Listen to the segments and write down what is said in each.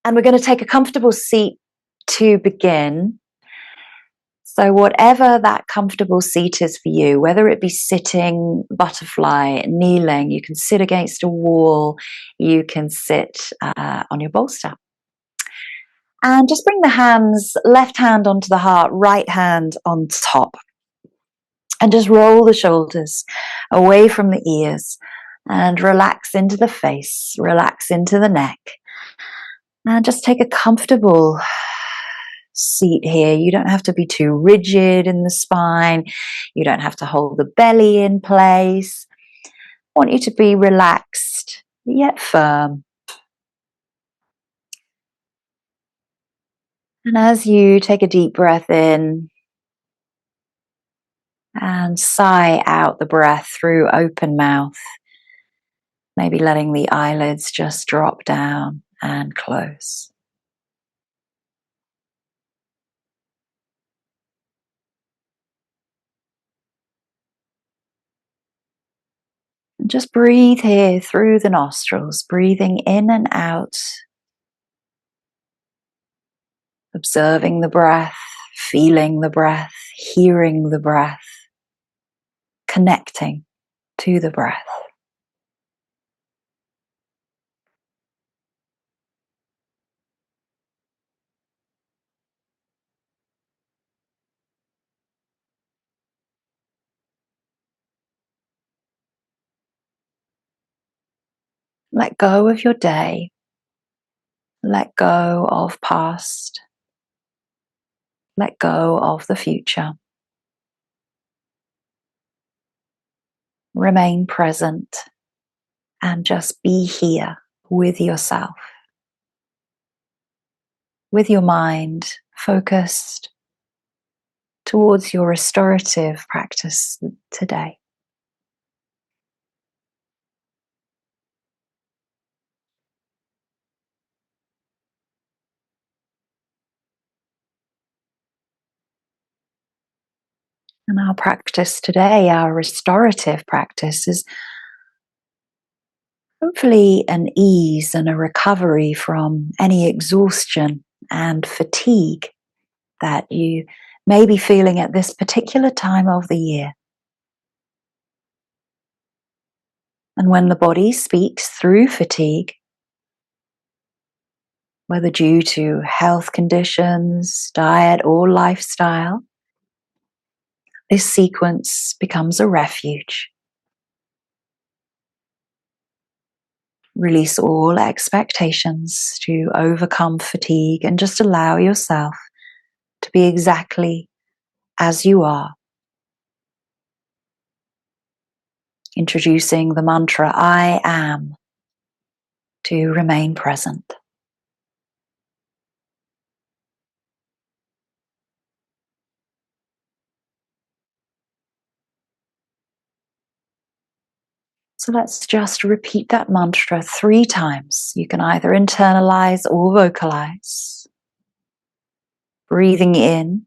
And we're going to take a comfortable seat to begin. So whatever that comfortable seat is for you, whether it be sitting, butterfly, kneeling, you can sit against a wall, you can sit on your bolster. And just bring the hands, left hand onto the heart, right hand on top. And just roll the shoulders away from the ears and relax into the face, relax into the neck. And just take a comfortable seat here. You don't have to be too rigid in the spine. You don't have to hold the belly in place. I want you to be relaxed yet firm. And as you take a deep breath in and sigh out the breath through open mouth, maybe letting the eyelids just drop down and close. And just breathe here through the nostrils, breathing in and out, observing the breath, feeling the breath, hearing the breath, connecting to the breath. Let go of your day. Let go of past. Let go of the future. Remain present and just be here with yourself, with your mind focused towards your restorative practice today. And our practice today, our restorative practice, is hopefully an ease and a recovery from any exhaustion and fatigue that you may be feeling at this particular time of the year. And when the body speaks through fatigue, whether due to health conditions, diet, or lifestyle, this sequence becomes a refuge. Release all expectations to overcome fatigue and just allow yourself to be exactly as you are. Introducing the mantra, I am, to remain present. So let's just repeat that mantra 3 times. You can either internalize or vocalize. Breathing in.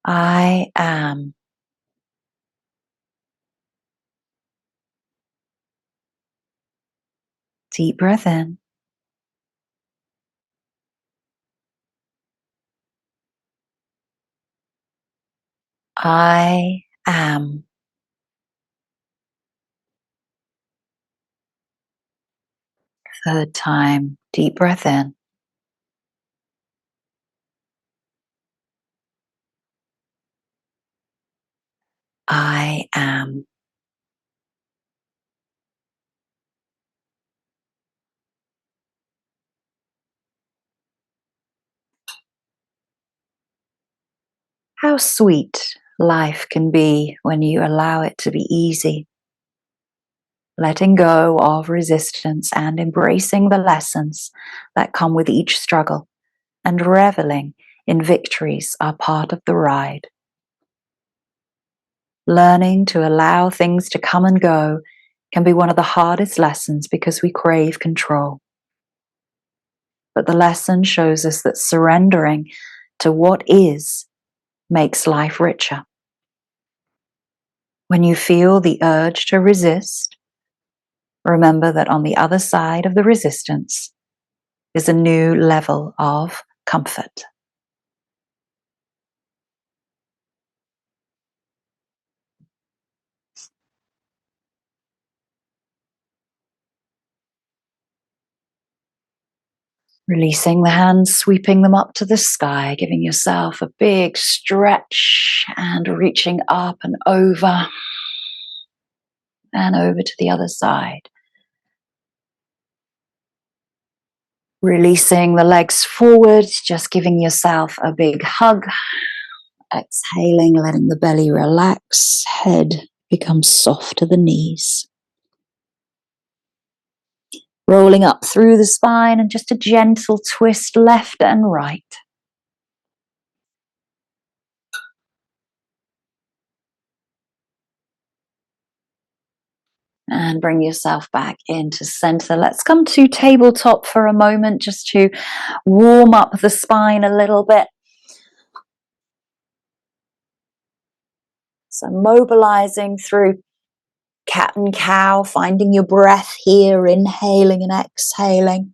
I am. Deep breath in. I am. Third time, deep breath in. I am. How sweet life can be when you allow it to be easy. Letting go of resistance and embracing the lessons that come with each struggle, and reveling in victories are part of the ride. Learning to allow things to come and go can be one of the hardest lessons because we crave control. But the lesson shows us that surrendering to what is makes life richer. When you feel the urge to resist, Remember that on the other side of the resistance is a new level of comfort. Releasing the hands, sweeping them up to the sky, giving yourself a big stretch and reaching up and over to the other side. Releasing the legs forward, just giving yourself a big hug. Exhaling, letting the belly relax, head becomes soft to the knees. Rolling up through the spine and just a gentle twist left and right. And bring yourself back into center. Let's come to tabletop for a moment just to warm up the spine a little bit. So mobilizing through cat and cow, finding your breath here, inhaling and exhaling.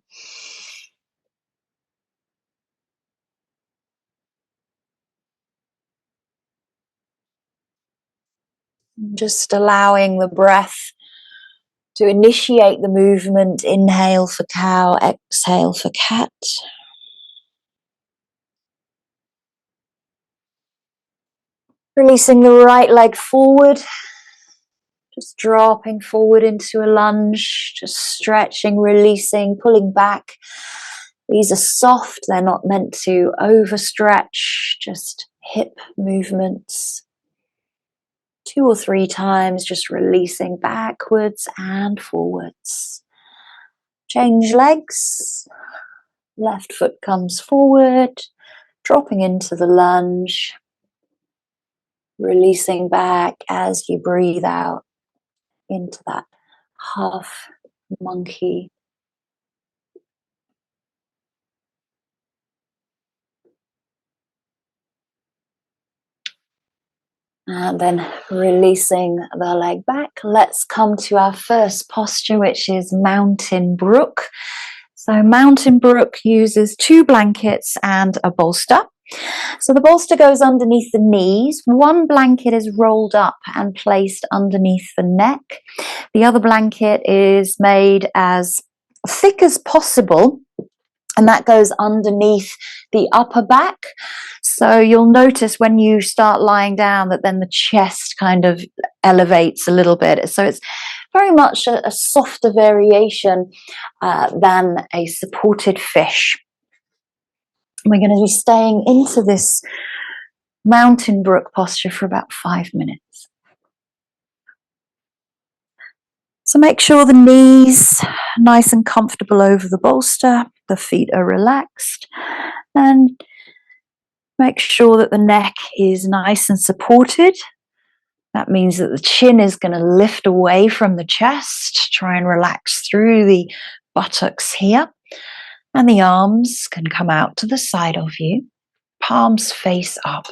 Just allowing the breath to initiate the movement. Inhale for cow, exhale for cat. Releasing the right leg forward. Just dropping forward into a lunge. Just stretching, releasing, pulling back. These are soft. They're not meant to overstretch. Just hip movements. 2 or 3 times, just releasing backwards and forwards. Change legs. Left foot comes forward, dropping into the lunge. Releasing back as you breathe out into that half monkey. And then releasing the leg back. Let's come to our first posture, which is Mountain Brook. So Mountain Brook uses 2 blankets and a bolster. So the bolster goes underneath the knees. One blanket is rolled up and placed underneath the neck. The other blanket is made as thick as possible, and that goes underneath the upper back. So you'll notice when you start lying down that then the chest kind of elevates a little bit. So it's very much a softer variation than a supported fish. We're going to be staying into this Mountain Brook posture for about 5 minutes. So make sure the knees are nice and comfortable over the bolster, the feet are relaxed, and make sure that the neck is nice and supported. That means that the chin is going to lift away from the chest. Try and relax through the buttocks here. And the arms can come out to the side of you, palms face up.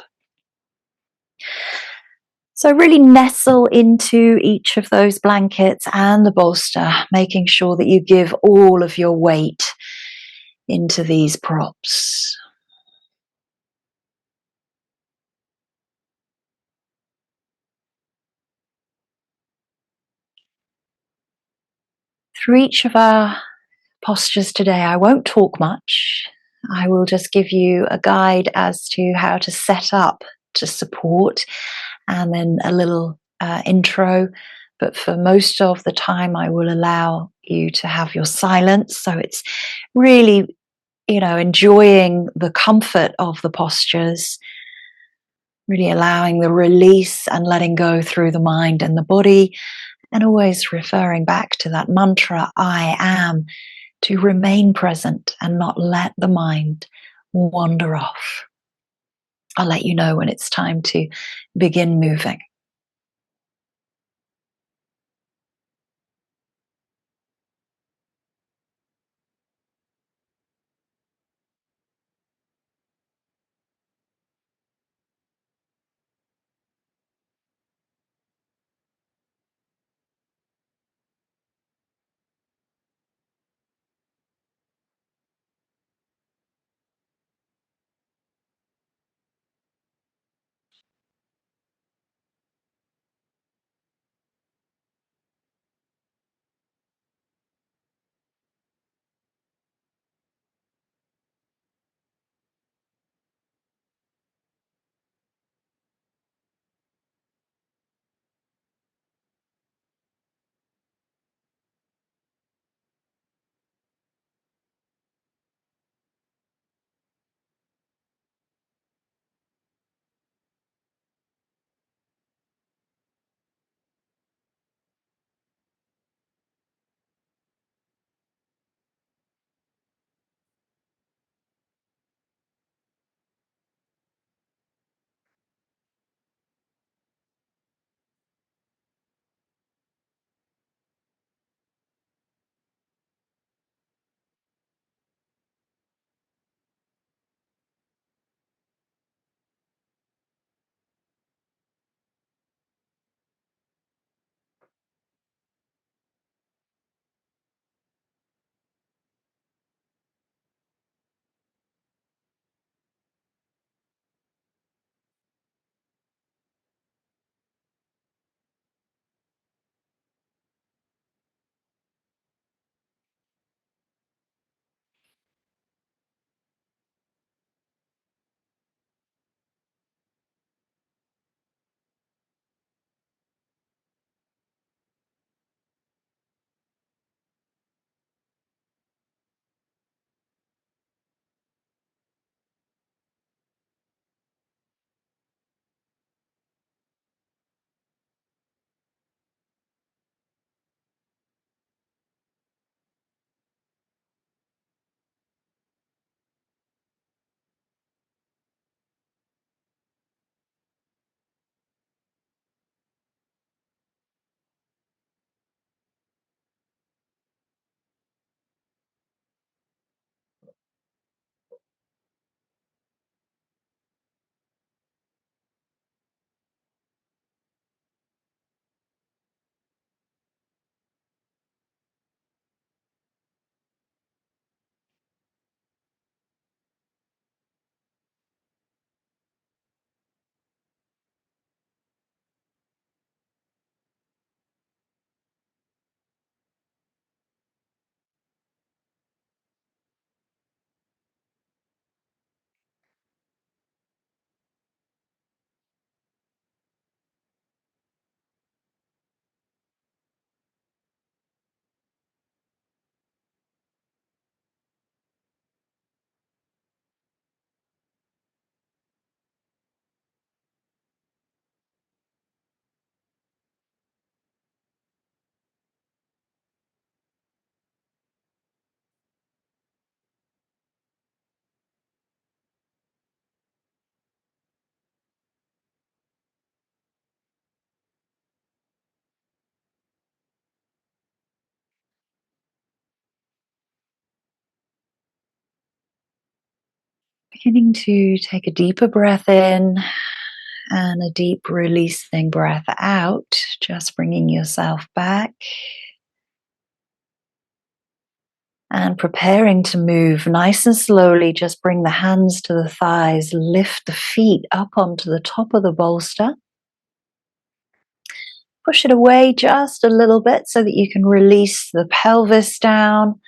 So really nestle into each of those blankets and the bolster, making sure that you give all of your weight into these props. Through each of our postures today, I won't talk much. I will just give you a guide as to how to set up to support, and then a little intro. But for most of the time, I will allow you to have your silence. So it's really, enjoying the comfort of the postures, really allowing the release and letting go through the mind and the body, and always referring back to that mantra, I am, to remain present and not let the mind wander off. I'll let you know when it's time to begin moving. Beginning to take a deeper breath in and a deep releasing breath out, just bringing yourself back and preparing to move nice and slowly. Just bring the hands to the thighs, lift the feet up onto the top of the bolster. Push it away just a little bit so that you can release the pelvis down.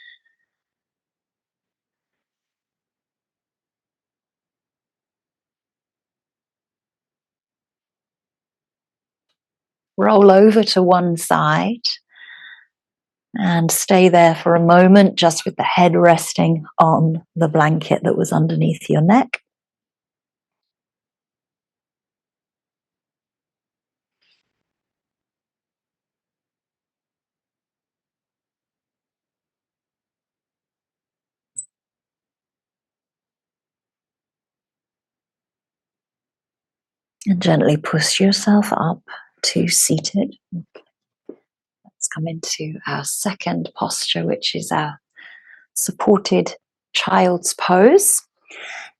Roll over to one side and stay there for a moment, just with the head resting on the blanket that was underneath your neck. And gently push yourself up to seated. Let's come into our second posture, which is our supported child's pose.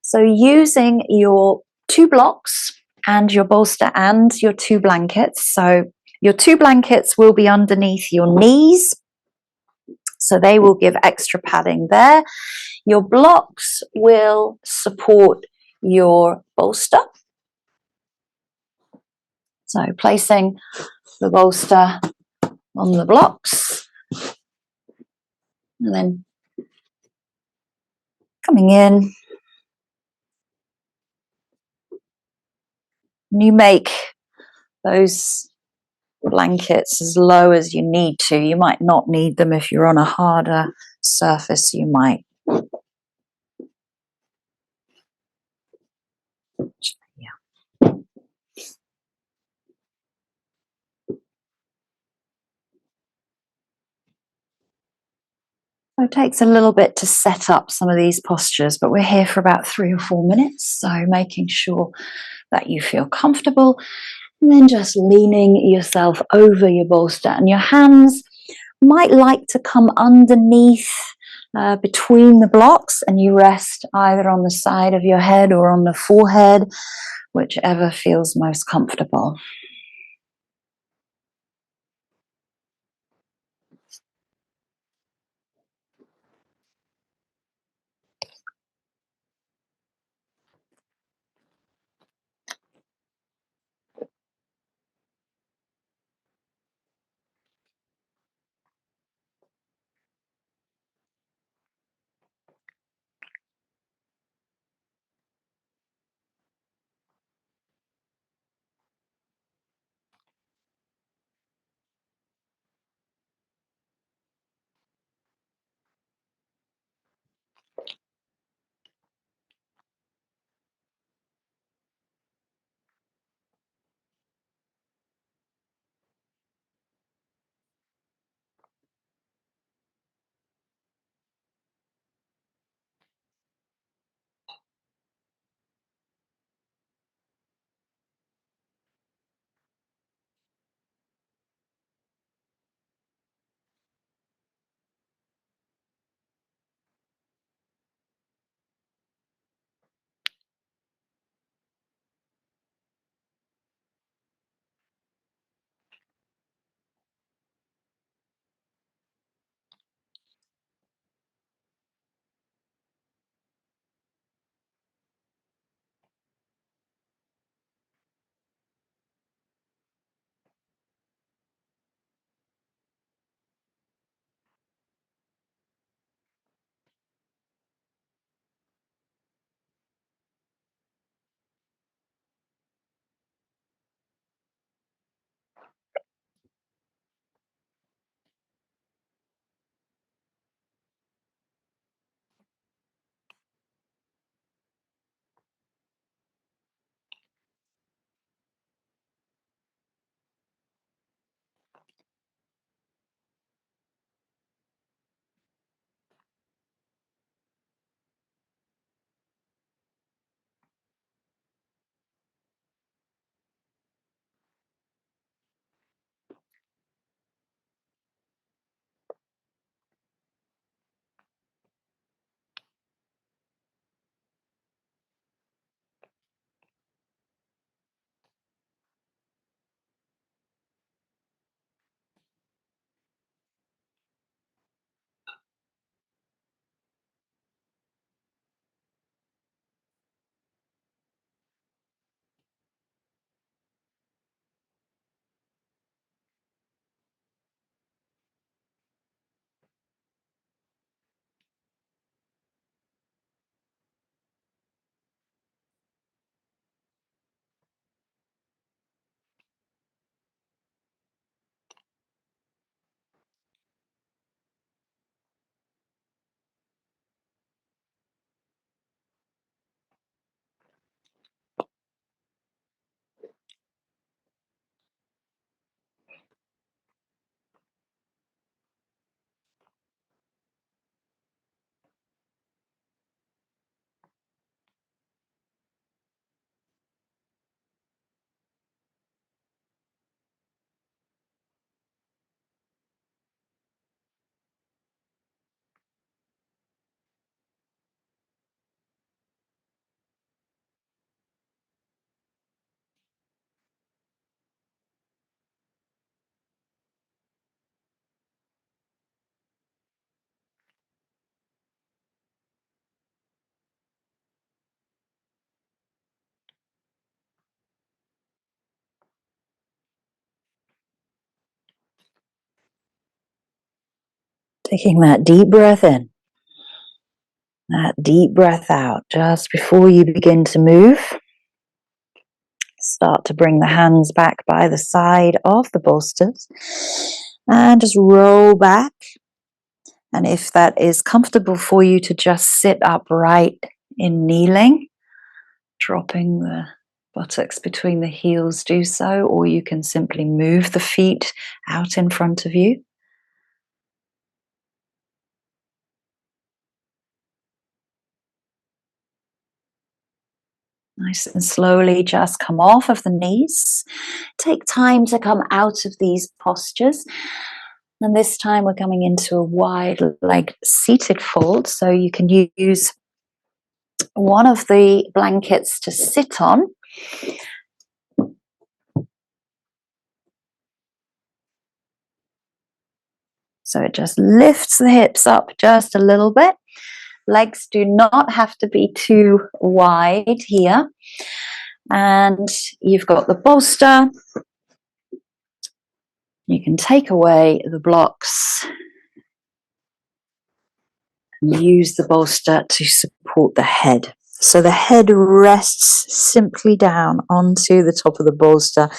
So using your 2 blocks and your bolster and your 2 blankets. So your 2 blankets will be underneath your knees, so they will give extra padding there. Your blocks will support your bolster. So placing the bolster on the blocks and then coming in. You make those blankets as low as you need to. You might not need them if you're on a harder surface, you might. Yeah. So it takes a little bit to set up some of these postures, but we're here for about 3 or 4 minutes. So making sure that you feel comfortable, and then just leaning yourself over your bolster, and your hands might like to come underneath between the blocks, and you rest either on the side of your head or on the forehead, whichever feels most comfortable. Taking that deep breath in, that deep breath out just before you begin to move. Start to bring the hands back by the side of the bolsters and just roll back. And if that is comfortable for you to just sit upright in kneeling, dropping the buttocks between the heels, do so, or you can simply move the feet out in front of you. Nice and slowly just come off of the knees. Take time to come out of these postures. And this time we're coming into a wide leg seated fold. So you can use one of the blankets to sit on. So it just lifts the hips up just a little bit. Legs do not have to be too wide here. And you've got the bolster. You can take away the blocks and use the bolster to support the head. So the head rests simply down onto the top of the bolster.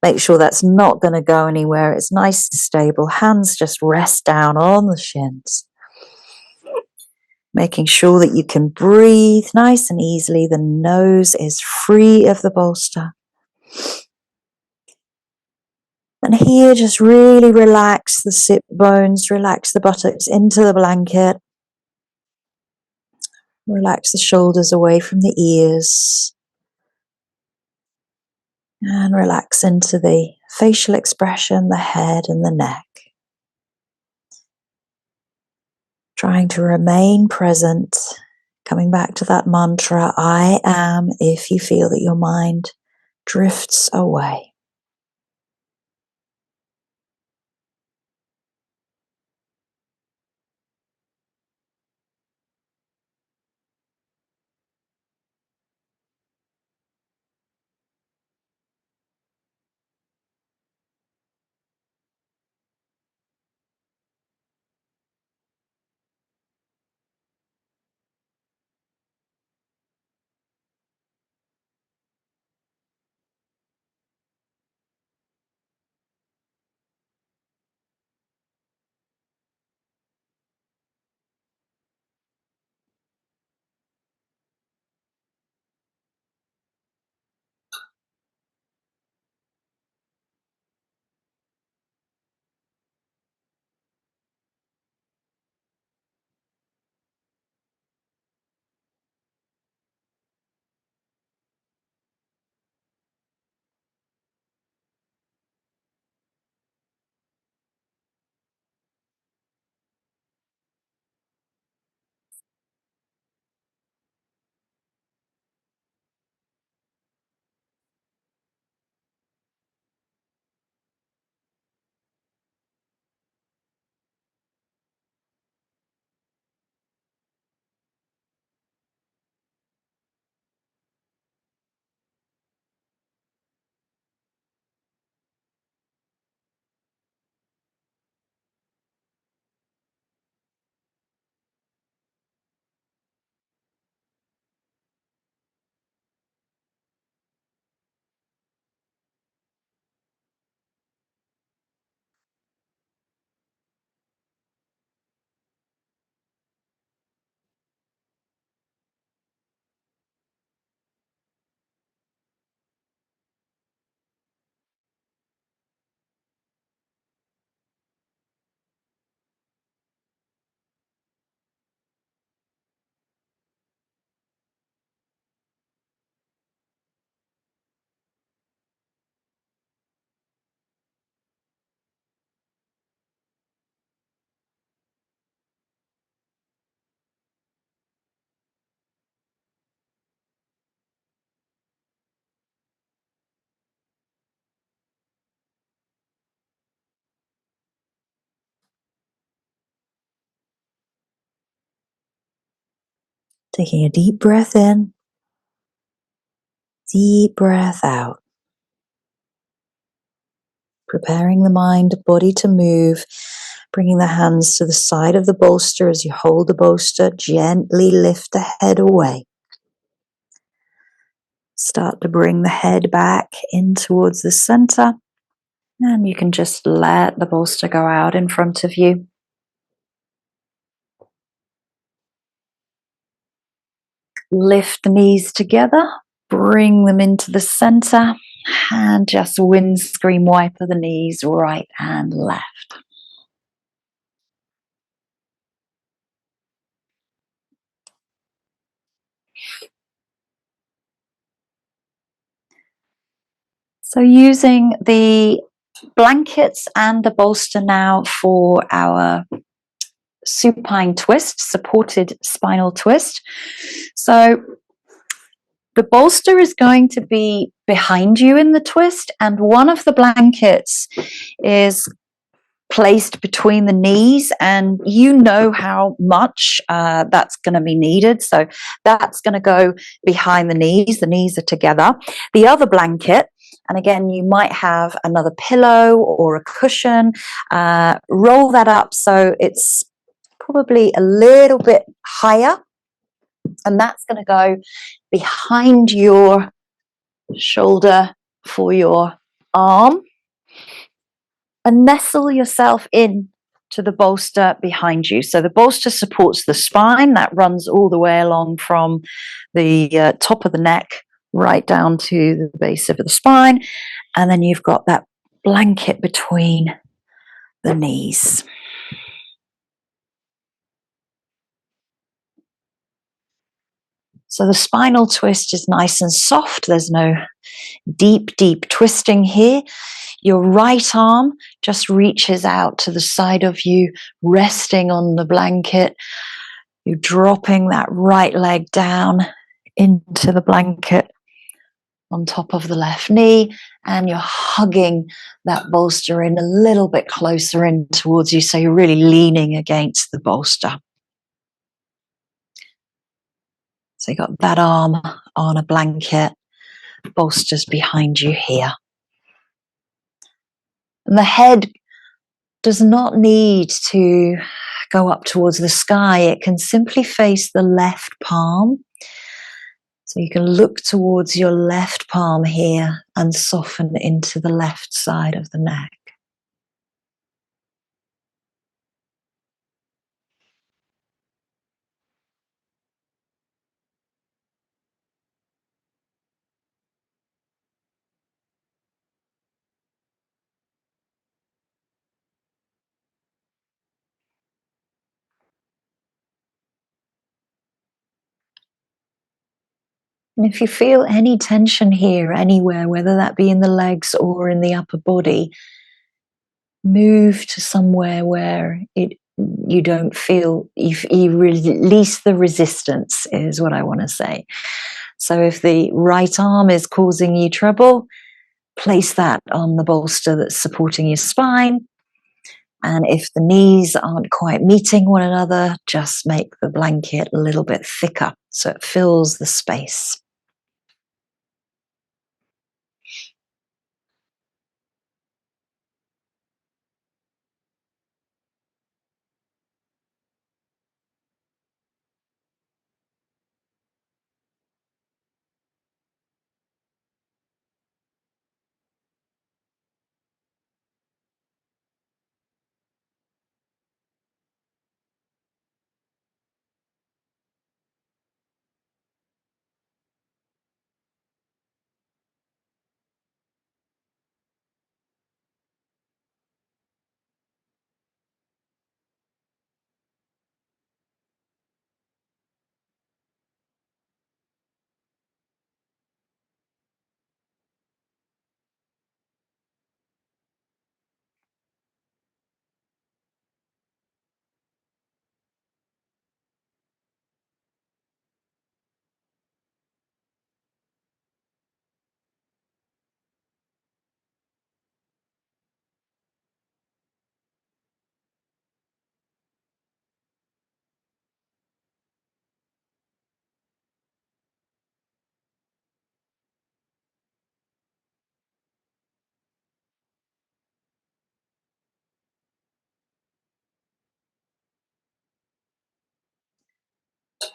Make sure that's not going to go anywhere. It's nice and stable. Hands just rest down on the shins. Making sure that you can breathe nice and easily. The nose is free of the bolster. And here, just really relax the sit bones, relax the buttocks into the blanket. Relax the shoulders away from the ears. And relax into the facial expression, the head and the neck. Trying to remain present, coming back to that mantra, I am, if you feel that your mind drifts away. Taking a deep breath in, deep breath out. Preparing the mind, body to move. Bringing the hands to the side of the bolster as you hold the bolster, gently lift the head away. Start to bring the head back in towards the center, and you can just let the bolster go out in front of you. Lift the knees together, bring them into the center, and just windscreen wiper the knees right and left. So using the blankets and the bolster now for our supine twist, supported spinal twist. So the bolster is going to be behind you in the twist, and one of the blankets is placed between the knees, and you know how much that's going to be needed. So that's going to go behind the knees are together. The other blanket, and again, you might have another pillow or a cushion, roll that up so it's probably a little bit higher, and that's going to go behind your shoulder for your arm, and nestle yourself in to the bolster behind you. So the bolster supports the spine, that runs all the way along from the top of the neck right down to the base of the spine, and then you've got that blanket between the knees. So the spinal twist is nice and soft. There's no deep, deep twisting here. Your right arm just reaches out to the side of you, resting on the blanket. You're dropping that right leg down into the blanket on top of the left knee, and you're hugging that bolster in a little bit closer in towards you, so you're really leaning against the bolster. So you got that arm on a blanket, bolsters behind you here. And the head does not need to go up towards the sky. It can simply face the left palm. So you can look towards your left palm here and soften into the left side of the neck. And if you feel any tension here, anywhere, whether that be in the legs or in the upper body, move to somewhere where you don't feel, you release the resistance, is what I want to say. So if the right arm is causing you trouble, place that on the bolster that's supporting your spine. And if the knees aren't quite meeting one another, just make the blanket a little bit thicker so it fills the space.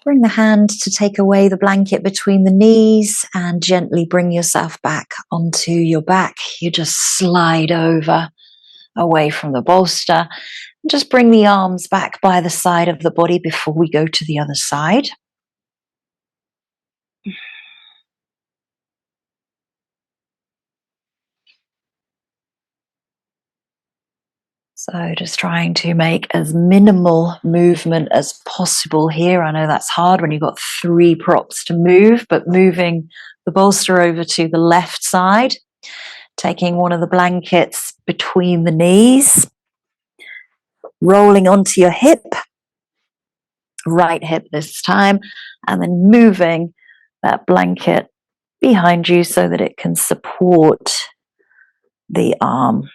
Bring the hand to take away the blanket between the knees and gently bring yourself back onto your back. You just slide over away from the bolster. Just bring the arms back by the side of the body before we go to the other side. So just trying to make as minimal movement as possible here. I know that's hard when you've got 3 props to move, but moving the bolster over to the left side, taking one of the blankets between the knees, rolling onto your hip, right hip this time, and then moving that blanket behind you so that it can support the arm.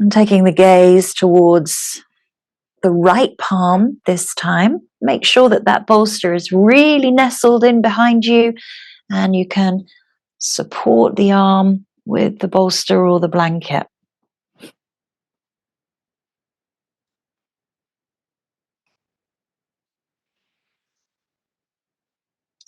And taking the gaze towards the right palm this time. Make sure that that bolster is really nestled in behind you and you can support the arm with the bolster or the blanket.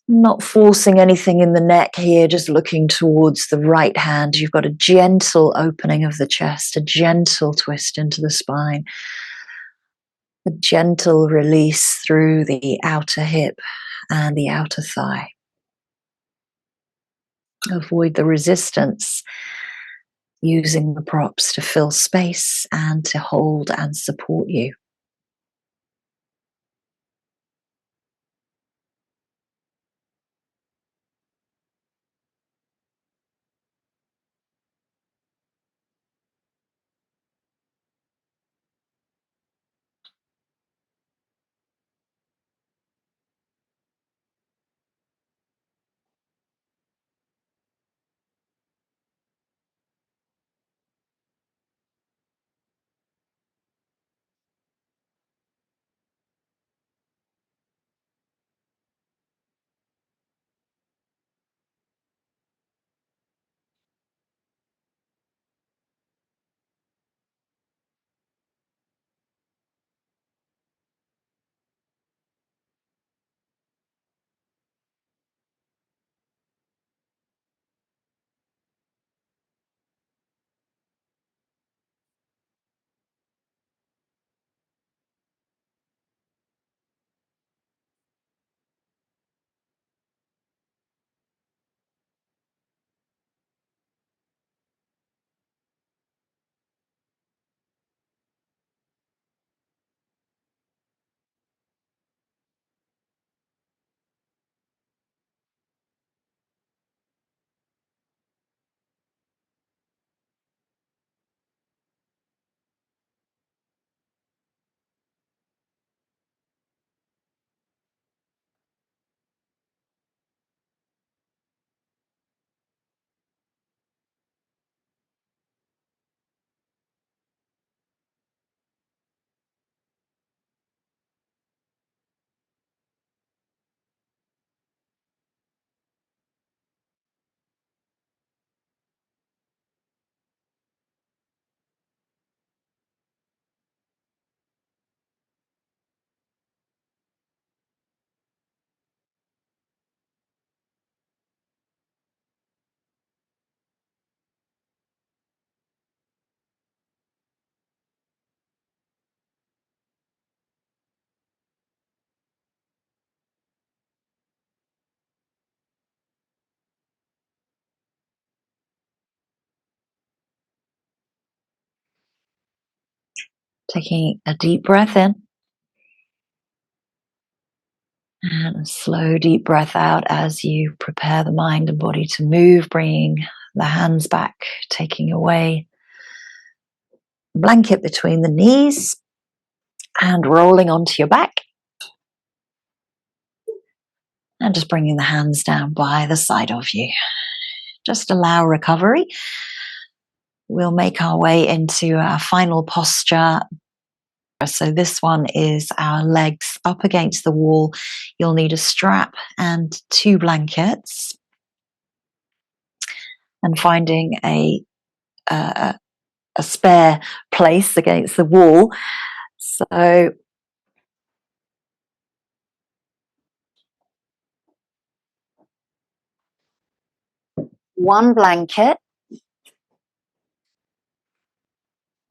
Not forcing anything in the neck here, just looking towards the right hand. You've got a gentle opening of the chest, a gentle twist into the spine, a gentle release through the outer hip and the outer thigh. Avoid the resistance, using the props to fill space and to hold and support you. Taking a deep breath in and a slow deep breath out as you prepare the mind and body to move, bringing the hands back, taking away the blanket between the knees and rolling onto your back. And just bringing the hands down by the side of you. Just allow recovery. We'll make our way into our final posture. So this one is our legs up against the wall. You'll need a strap and 2 blankets. And finding a a spare place against the wall. So one blanket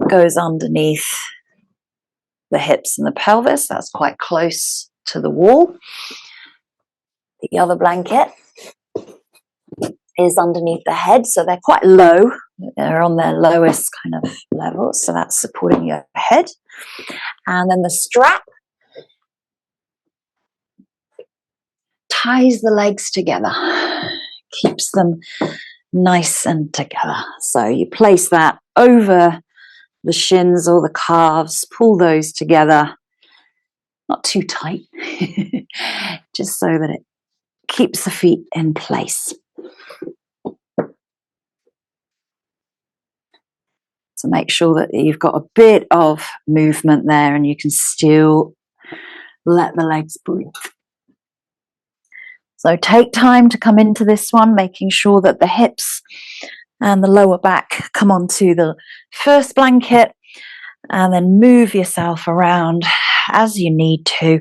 goes underneath the hips and the pelvis. That's quite close to the wall. The other blanket is underneath the head, so they're quite low. They're on their lowest kind of level, so that's supporting your head. And then the strap ties the legs together, keeps them nice and together. So you place that over the shins or the calves, pull those together, not too tight, just so that it keeps the feet in place. So make sure that you've got a bit of movement there and you can still let the legs breathe. So take time to come into this one, making sure that the hips and the lower back come onto the first blanket, and then move yourself around as you need to,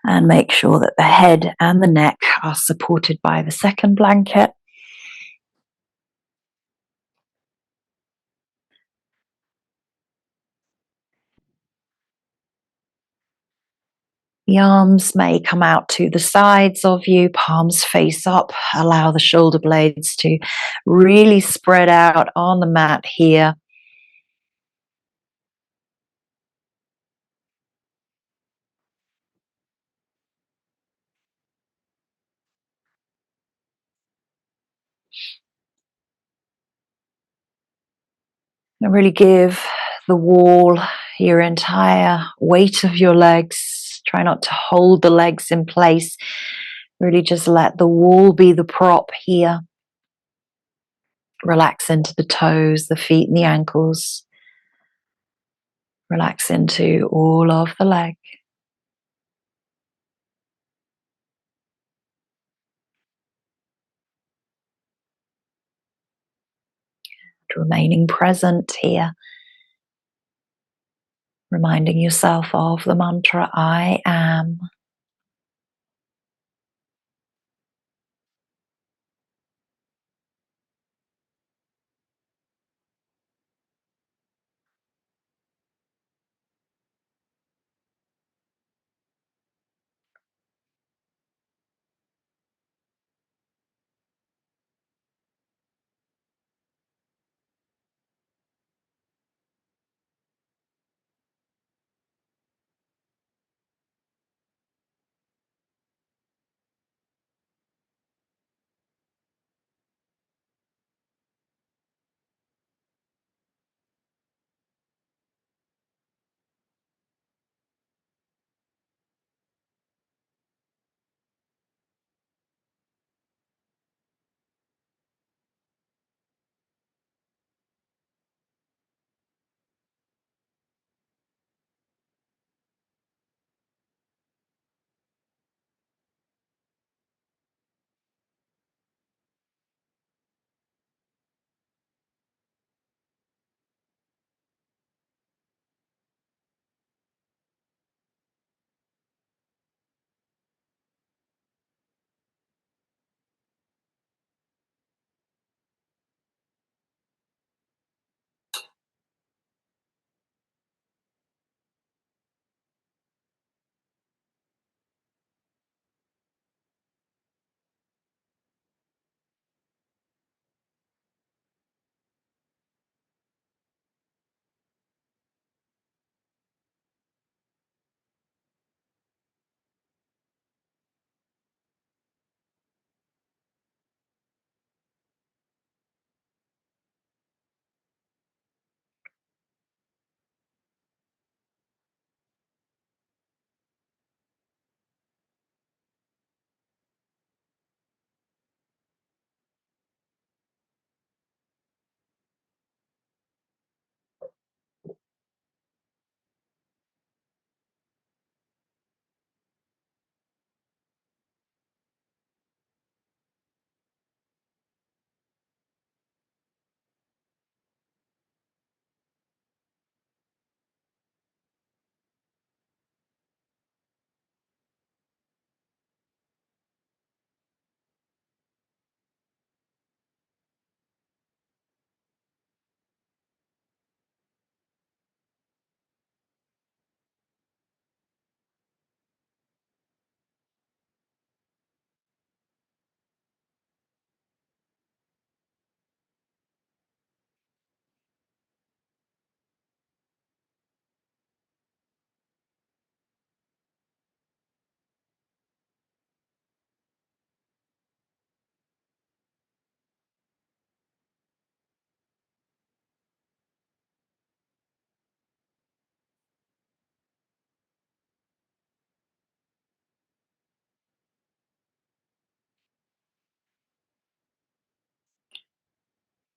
and make sure that the head and the neck are supported by the second blanket. The arms may come out to the sides of you, palms face up. Allow the shoulder blades to really spread out on the mat here. And really give the wall your entire weight of your legs. Try not to hold the legs in place. Really just let the wall be the prop here. Relax into the toes, the feet and the ankles. Relax into all of the leg. Remaining present here. Reminding yourself of the mantra, I am.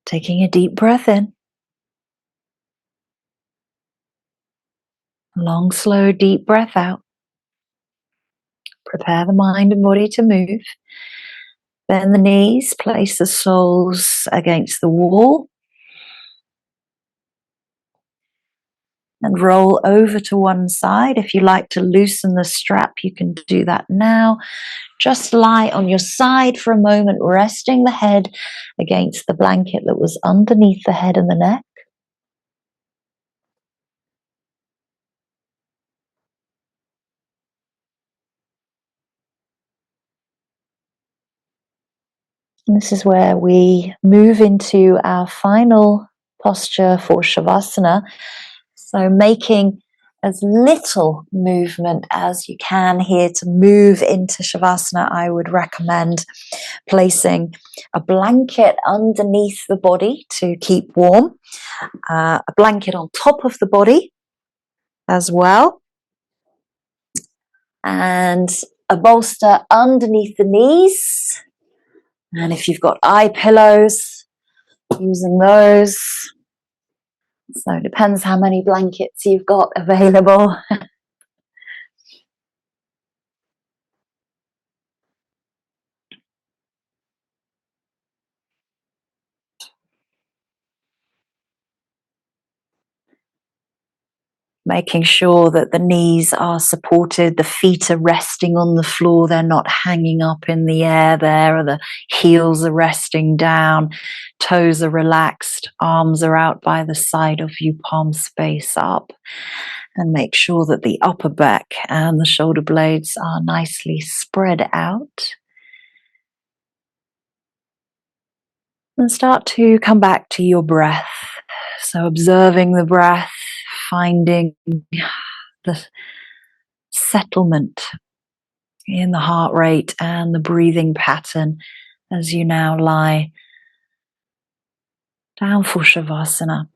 Taking a deep breath in. Long, slow, deep breath out. Prepare the mind and body to move. Bend the knees, place the soles against the wall. And roll over to one side. If you like to loosen the strap, you can do that now. Just lie on your side for a moment, resting the head against the blanket that was underneath the head and the neck. And this is where we move into our final posture for Shavasana. So making as little movement as you can here to move into Shavasana. I would recommend placing a blanket underneath the body to keep warm, a blanket on top of the body as well, and a bolster underneath the knees. And if you've got eye pillows, using those. So it depends how many blankets you've got available. Making sure that the knees are supported, the feet are resting on the floor, they're not hanging up in the air there, or the heels are resting down, toes are relaxed, arms are out by the side of you, palms space up. And make sure that the upper back and the shoulder blades are nicely spread out. And start to come back to your breath. So observing the breath, finding the settlement in the heart rate and the breathing pattern as you now lie down for Shavasana.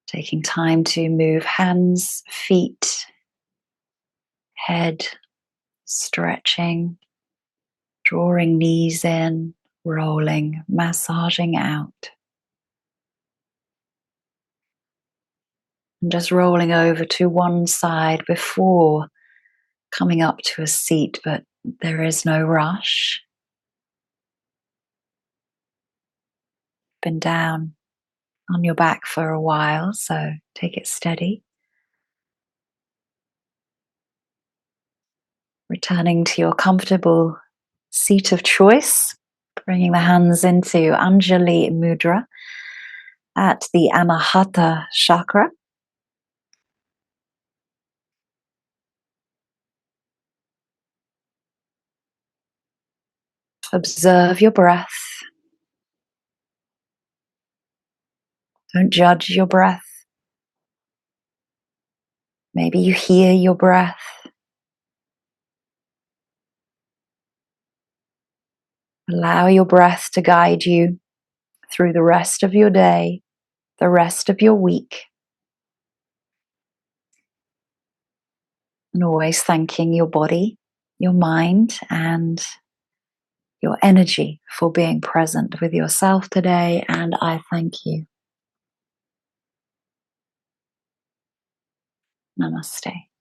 Taking time to move hands, feet, head, stretching, drawing knees in, rolling, massaging out. And just rolling over to one side before coming up to a seat, but there is no rush. Been down on your back for a while, so take it steady. Returning to your comfortable seat of choice, bringing the hands into Anjali Mudra at the Anahata chakra. Observe your breath. Don't judge your breath. Maybe you hear your breath. Allow your breath to guide you through the rest of your day, the rest of your week. And always thanking your body, your mind, and your energy for being present with yourself today. And I thank you. Namaste.